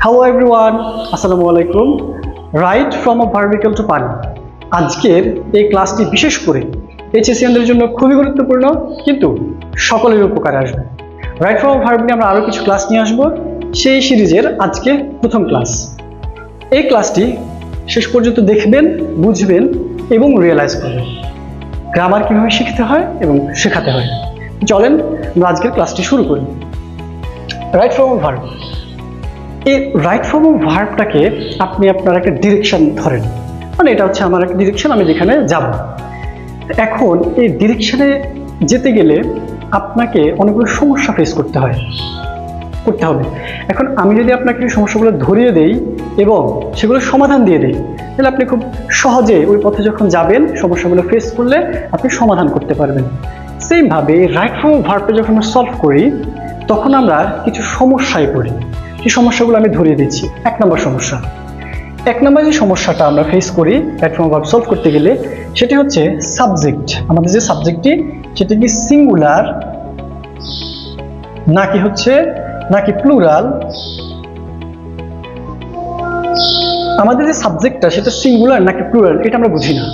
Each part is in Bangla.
হ্যালো এভরিওয়ান, আসসালামু আলাইকুম। রাইট ফ্রম আ ভার্বিক্যাল টু পানি। আজকের এই ক্লাসটি বিশেষ করে এইচএসসিয়ানদের জন্য খুবই গুরুত্বপূর্ণ, কিন্তু সকলের উপকারে আসবে। রাইট ফ্রম আ ভার্ব নিয়ে আমরা আরও কিছু ক্লাস নিয়ে আসবো। সেই সিরিজের আজকে প্রথম ক্লাস। এই ক্লাসটি শেষ পর্যন্ত দেখবেন, বুঝবেন এবং রিয়েলাইজ করবেন গ্রামার কীভাবে শিখতে হয় এবং শেখাতে হয়। চলেন আমরা আজকের ক্লাসটি শুরু করি। রাইট ফ্রম আ ভার্ব, এই রাইট ফর্ম অফ ভার্বটাকে আপনি আপনার একটা ডিরেকশন ধরেন, মানে এটা হচ্ছে আমার একটা ডিরেকশন, আমি যেখানে যাব। এখন এই ডিরেকশনে যেতে গেলে আপনাকে অনেকগুলো সমস্যা ফেস করতে হবে। এখন আমি যদি আপনাকে সমস্যাগুলো ধরিয়ে দেই এবং সেগুলো সমাধান দিয়ে দিই, তাহলে আপনি খুব সহজে ওই পথে যখন যাবেন, সমস্যাগুলো ফেস করলে আপনি সমাধান করতে পারবেন। সেমভাবে রাইট ফর্ম অফ ভার্বটা যখন আমরা সলভ করি, তখন আমরা কিছু সমস্যায় পড়ি। এই সমস্যাগুলো আমি ধরিয়ে দিচ্ছি। এক নম্বর যে সমস্যাটা আমরা ফেস করি right form of verb solve করতে গেলে, সেটি হচ্ছে সাবজেক্ট। আমাদের যে সাবজেক্টটি, সেটি কি সিঙ্গুলার নাকি প্লুরাল। আমাদের যে সাবজেক্টটা সেটা সিঙ্গুলার নাকি প্লুরাল, এটা আমরা বুঝি না।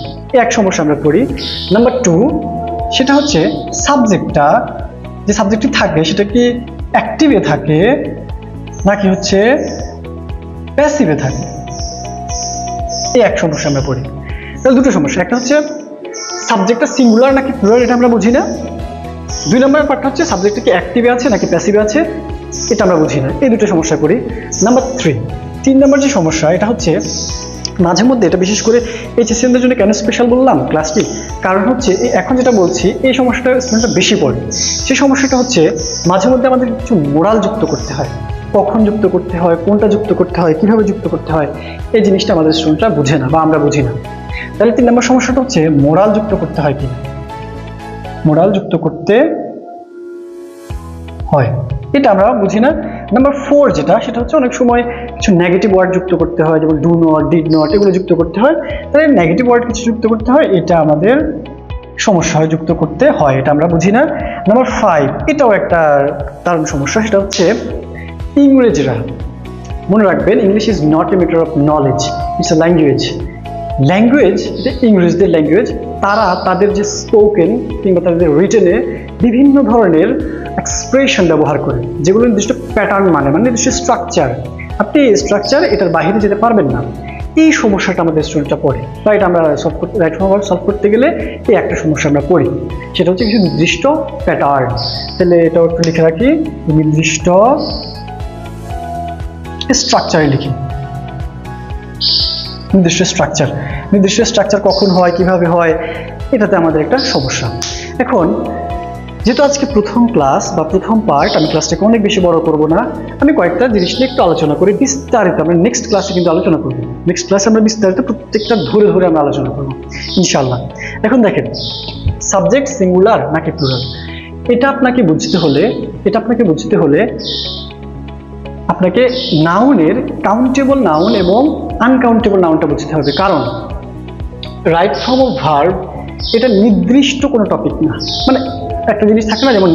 এক সমস্যা আমরা পড়ি। নাম্বার 2, সেটা হচ্ছে যে সাবজেক্টটি থাকে সেটা কি অ্যাক্টিভে থাকে নাকি হচ্ছে প্যাসিভে থাকে। এই এক সমস্যা আমরা পড়ি। তাহলে দুটো সমস্যা, একটা হচ্ছে সাবজেক্টটা সিঙ্গুলার নাকি প্লুরাল, এটা আমরা বুঝি না। 2 নম্বর পার্টটা হচ্ছে সাবজেক্টটা কি অ্যাক্টিভে আছে নাকি প্যাসিভে আছে, এটা আমরা বুঝি না। এই দুটো সমস্যা পড়ি। নাম্বার 3 নম্বর যে সমস্যা, এটা হচ্ছে মাঝে মধ্যে, এটা বিশেষ করে এইচএসসিদের জন্য কেন স্পেশাল বললাম ক্লাসটি, কারণ হচ্ছে এখন যেটা বলছি এই সমস্যাটা স্টুডেন্টরা বেশি পড়ে। সেই সমস্যাটা হচ্ছে মাঝে মধ্যে আমাদের কিছু মোরাল যুক্ত করতে হয়। কখন যুক্ত করতে হয়, কোনটা যুক্ত করতে হয়, কিভাবে যুক্ত করতে হয়, এই জিনিসটা আমাদের স্টুডেন্টরা বুঝে না বা আমরা বুঝি না। তাহলে 3 নম্বর সমস্যাটা হচ্ছে মোরাল যুক্ত করতে হয় কিনা, মোরাল যুক্ত করতে হয়, এটা আমরা বুঝি না। নাম্বার 4 সেটা হচ্ছে অনেক সময় কিছু নেগেটিভ ওয়ার্ড যুক্ত করতে হয়, যেমন ডু নট, ডিড নট, এগুলো যুক্ত করতে হয়। তাহলে নেগেটিভ ওয়ার্ড কিছু যুক্ত করতে হয়, এটা আমাদের সমস্যা হয়, যুক্ত করতে হয়, এটা আমরা বুঝি না। নাম্বার 5, এটাও একটা দারুণ সমস্যা, সেটা হচ্ছে ইংরেজরা, মনে রাখবেন, English is not a matter of knowledge, it's a language. এটা ইংরেজদের ল্যাঙ্গুয়েজ। তারা তাদের যে স্পোকেন কিংবা তাদের রিটেনে বিভিন্ন ধরনের এক্সপ্রেশন ব্যবহার করে, যেগুলো নির্দিষ্ট প্যাটার্ন মানে নির্দিষ্ট স্ট্রাকচার। আপনি এই স্ট্রাকচার এটার বাইরে যেতে পারবেন না। এই সমস্যাটা আমাদের স্টুডেন্টরা পড়ে। রাইট আমরা রাইট ফর্ম ভার্ব সলভ করতে গেলে এই একটা সমস্যা আমরা পড়ি, সেটা হচ্ছে কিছু নির্দিষ্ট প্যাটার্ন। তাহলে এটাও একটু লিখে রাখি, নির্দিষ্ট স্ট্রাকচারে লিখি। নির্দিষ্ট স্ট্রাকচার কখন হয়, কিভাবে হয়, এটাতে আমাদের একটা সমস্যা। এখন যেহেতু আজকে প্রথম ক্লাস বা প্রথম পার্ট, আমি ক্লাসটাকে অনেক বেশি বড় করব না, আমি কয়েকটা জিনিস নিয়ে একটু আলোচনা করি বিস্তারিত। আমরা নেক্সট ক্লাসে কিন্তু আলোচনা করব, নেক্সট ক্লাসে আমরা বিস্তারিত প্রত্যেকটা ধরে আমরা আলোচনা করব ইনশাআল্লাহ। এখন দেখেন, সাবজেক্ট সিঙ্গুলার নাকি প্লুরাল, এটা আপনাকে বুঝতে হলে আপনাকে নাউনের কাউন্টেবল নাউন এবং আনকাউন্টেবল নাউনটা বুঝতে হবে। কারণ রাইট ফর্ম অফ ভার্ব এটা নির্দিষ্ট কোনো টপিক না। মানে একটা জিনিস থাকে না, যেমন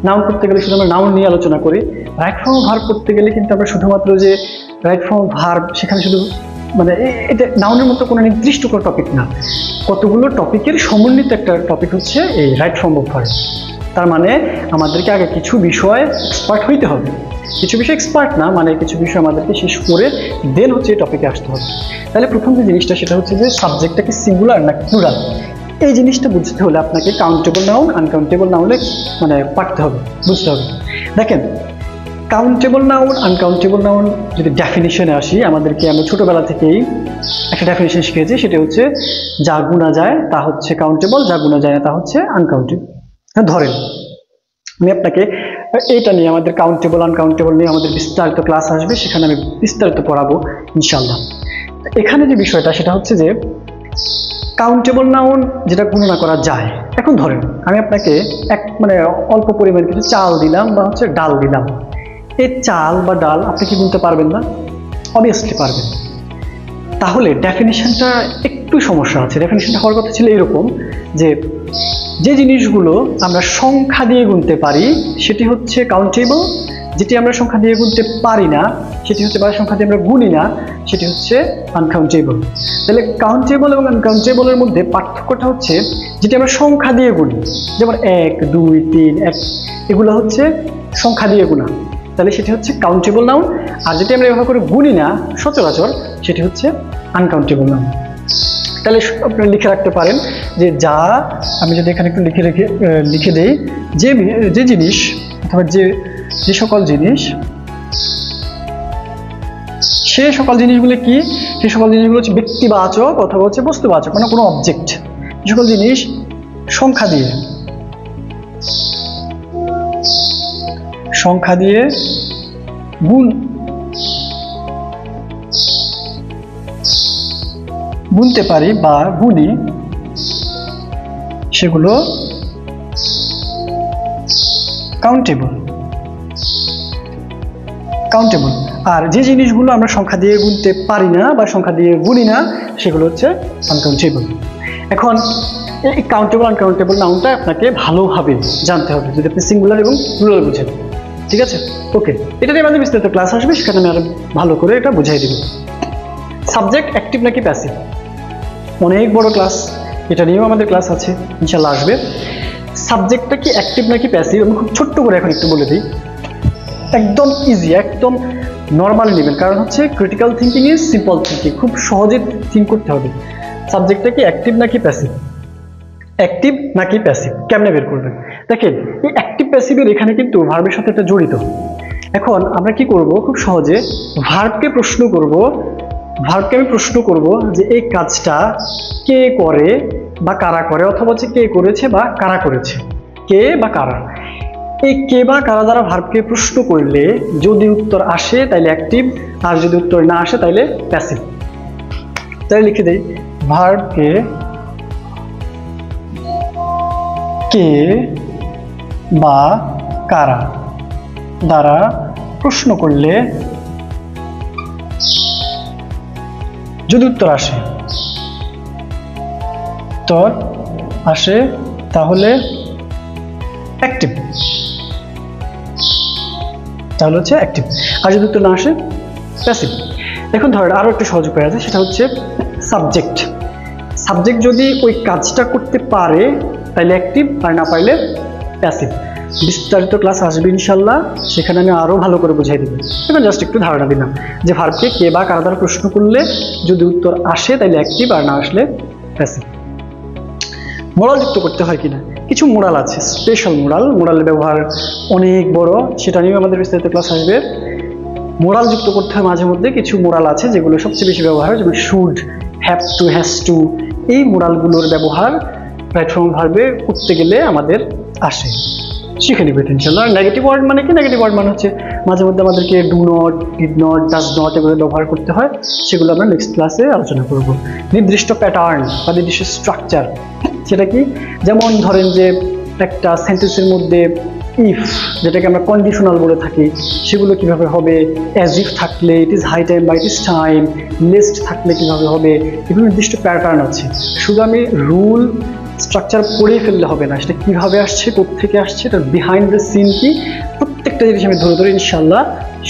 নাউন করতে গেলে শুধু আমরা নাউন নিয়ে আলোচনা করি। রাইট ফর্ম অফ ভার্ব করতে গেলে কিন্তু আমরা শুধুমাত্র যে রাইট ফর্ম অফ ভার্ব, সেখানে শুধু এটা নাউনের মতো কোনো নির্দিষ্ট কোনো টপিক না, কতগুলো টপিকের সমন্বিত একটা টপিক হচ্ছে এই রাইট ফর্ম অফ ভার্ব। তার মানে আমাদেরকে আগে কিছু বিষয় এক্সপার্ট হইতে হবে। কিছু বিষয় এক্সপার্ট না, কিছু বিষয় আমাদেরকে শেষ করে দেন হচ্ছে এই টপিকে আসতে হবে। তাহলে প্রথম যে জিনিসটা, সেটা হচ্ছে যে সাবজেক্টটা কি সিঙ্গুলার না প্লুরাল। এই জিনিসটা বুঝতে হলে আপনাকে কাউন্টেবল নাউন আনকাউন্টেবল নাউনে বুঝতে হবে। দেখেন, কাউন্টেবল নাউন আনকাউন্টেবল নাউন যদি ডেফিনিশনে আসি, আমরা ছোটবেলা থেকেই একটা ডেফিনিশন শিখেছি, সেটা হচ্ছে যা গুণা যায় তা হচ্ছে কাউন্টেবল, যা গুণা যায় না তা হচ্ছে আনকাউন্টেবল। ধরেন আমি আপনাকে এইটা নিয়ে, আমাদের কাউন্টেবল আনকাউন্টেবল নিয়ে আমাদের বিস্তারিত ক্লাস আসবে, সেখানে আমি বিস্তারিত পড়াবো ইনশাআল্লাহ। এখানে যে বিষয়টা, সেটা হচ্ছে যে কাউন্টেবল নাউন যেটা গণনা করা যায়। এখন ধরেন আমি আপনাকে অল্প পরিমাণ কিছু চাল দিলাম বা হচ্ছে ডাল দিলাম। এই চাল বা ডাল আপনি কি গুনতে পারবেন না? অবভিয়াসলি পারবেন। তাহলে ডেফিনিশনটা একটু সমস্যা আছে। ডেফিনিশনটা হওয়ার কথা ছিল এরকম যে জিনিসগুলো আমরা সংখ্যা দিয়ে গুনতে পারি সেটি হচ্ছে কাউন্টেবল, যেটি আমরা সংখ্যা দিয়ে গুনতে পারি না সেটি হচ্ছে, বা সংখ্যা দিয়ে আমরা গুনি না সেটি হচ্ছে আনকাউন্টেবল। তাহলে কাউন্টেবল এবং আনকাউন্টেবলের মধ্যে পার্থক্যটা হচ্ছে, যেটি আমরা সংখ্যা দিয়ে গুনি, যেমন 1 2 3 1, এগুলো হচ্ছে সংখ্যা দিয়ে গুণা, তাহলে সেটি হচ্ছে কাউন্টেবল নাউন। আর যেটি আমরা ব্যবহার করে গুনি না সচরাচর সেটি হচ্ছে আনকাউন্টেবল নাউন। তাহলে আপনি লিখে রাখতে পারেন যে যা, আমি যদি এখানে একটু লিখে দেই, যে জিনিস অথবা যে সকল জিনিস, সে সকল জিনিসগুলো কি, সে সকল জিনিসগুলো হচ্ছে ব্যক্তিবাচক অথবা হচ্ছে বস্তুবাচক, মানে কোনো অবজেক্ট। যে সকল জিনিস সংখ্যা দিয়ে গুনতে পারি বা গুনি, সেগুলো কাউন্টেবল। আর যে জিনিসগুলো আমরা সংখ্যা দিয়ে গুনতে পারি না বা সংখ্যা দিয়ে গুনি না সেগুলো হচ্ছে আনকাউন্টেবল। এখন এই কাউন্টেবল আনকাউন্টেবল নাউনটা আপনাকে ভালোভাবে জানতে হবে যদি আপনি সিঙ্গুলার এবং প্লুরাল বুঝেন। ঠিক আছে, ওকে, এটা নিয়ে আমাদের বিস্তারিত ক্লাস আসবে, সেখানে আমি আরো ভালো করে এটা বুঝাই দিব। সাবজেক্ট অ্যাক্টিভ নাকি প্যাসিভ, অনেক বড় ক্লাস, এটা নিয়েও আমাদের ক্লাস আছে, ইনশাল্লাহ আসবে। সাবজেক্টটা কি অ্যাক্টিভ নাকি প্যাসিভ, আমি খুব ছোট্ট করে এখন একটু বলে দিই, একদম ইজি, একদম নর্মালি নেবেন, কারণ হচ্ছে critical thinking is simple thinking, খুব সহজে থিঙ্ক করতে হবে। সাবজেক্টটা কি অ্যাক্টিভ নাকি প্যাসিভ, অ্যাক্টিভ নাকি প্যাসিভ কেমনে বের করবেন? দেখেন, এই অ্যাক্টিভ প্যাসিভের এখানে কিন্তু ভার্বের সাথে একটা জড়িত। এখন আমরা কি করব, খুব সহজে ভার্বকে আমি প্রশ্ন করব যে এই কাজটা কে করে বা কারা করে, অথবা হচ্ছে কে করেছে বা কারা করেছে, কে বা কারা। এই কে বা কারা দ্বারা ভার্বকে প্রশ্ন করলে যদি উত্তর আসে তাইলে অ্যাক্টিভ, আর যদি উত্তর না আসে তাইলে প্যাসিভ। তাই লিখে দেই, ভার্বকে কে বা কারা দ্বারা প্রশ্ন করলে যদি উত্তর আসে তাহলে অ্যাক্টিভ, তাহলে হচ্ছে অ্যাক্টিভ, আর যদি উত্তর না আসে প্যাসিভ। এখন ধরেন আরো একটা সহজ উপায় আছে, সেটা হচ্ছে সাবজেক্ট যদি ওই কাজটা করতে পারে তাহলে অ্যাক্টিভ, আর না পারলে প্যাসিভ। বিস্তারিত ক্লাস আসবে ইনশাল্লাহ, সেখানে আমি আরো ভালো করে বুঝাই দেব। এখন জাস্ট একটু ধারণা দিলাম যে ভার্বকে কে বা কারা দ্বারা প্রশ্ন করলে যদি উত্তর আসে তাহলে অ্যাক্টিভ, আর না আসলে প্যাসিভ। মোরাল যুক্ত করতে হয় কিনা, কিছু মোরাল আছে, স্পেশাল মোরালের ব্যবহার অনেক বড়, সেটা নিয়েও আমাদের বিস্তারিত ক্লাস আসবে। মোরাল যুক্ত করতে হয় মাঝে মধ্যে, কিছু মোরাল আছে যেগুলো সবচেয়ে বেশি ব্যবহার হয়, যেমন should, have to, has to, এই মোরালগুলোর ব্যবহার রাইট ফর্ম ভার্বে করতে গেলে আমাদের আসে, শিখে নিবে ইনশাআল্লাহ। নেগেটিভ ওয়ার্ড মানে কি, নেগেটিভ ওয়ার্ড মানে হচ্ছে মাঝে মধ্যে আমাদেরকে do not, did not, does not এগুলো ব্যবহার করতে হয়, সেগুলো আমরা নেক্সট ক্লাসে আলোচনা করব। নির্দিষ্ট প্যাটার্ন বা নির্দিষ্ট স্ট্রাকচার, সেটা কি, যেমন ধরেন যে একটা সেন্টেন্সের মধ্যে ইফ, যেটাকে আমরা কন্ডিশনাল বলে থাকি, সেগুলো কিভাবে হবে, অ্যাজ ইফ থাকলে ইট ইজ হাই টাইম বা ইট ইজ টাইম, লিস্ট থাকলে কিভাবে হবে, এগুলো নির্দিষ্ট প্যাটার্ন আছে। শুধু আমি রুল স্ট্রাকচার পড়ে ফেললে হবে না, সেটা কিভাবে আসছে, কোত্থেকে আসছে, এটার বিহাইন্ড দ্য সিন কি, প্রত্যেকটা জিনিস আমি ধরে ইনশাল্লাহ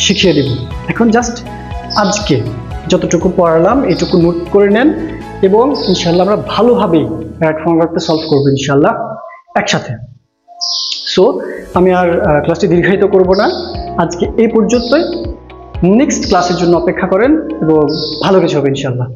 শিখিয়ে দেব। এখন জাস্ট আজকে যতটুকু পড়ালাম এইটুকু নোট করে নেন, এবং ইনশাল্লাহ আমরা ভালোভাবেই রাইট ফর্ম ভার্বটা সলভ করবো ইনশাল্লাহ একসাথে। সো আমি আর ক্লাসটি দীর্ঘায়িত করব না, আজকে এই পর্যন্তই। নেক্সট ক্লাসের জন্য অপেক্ষা করেন এবং ভালো কিছু হবে ইনশাল্লাহ।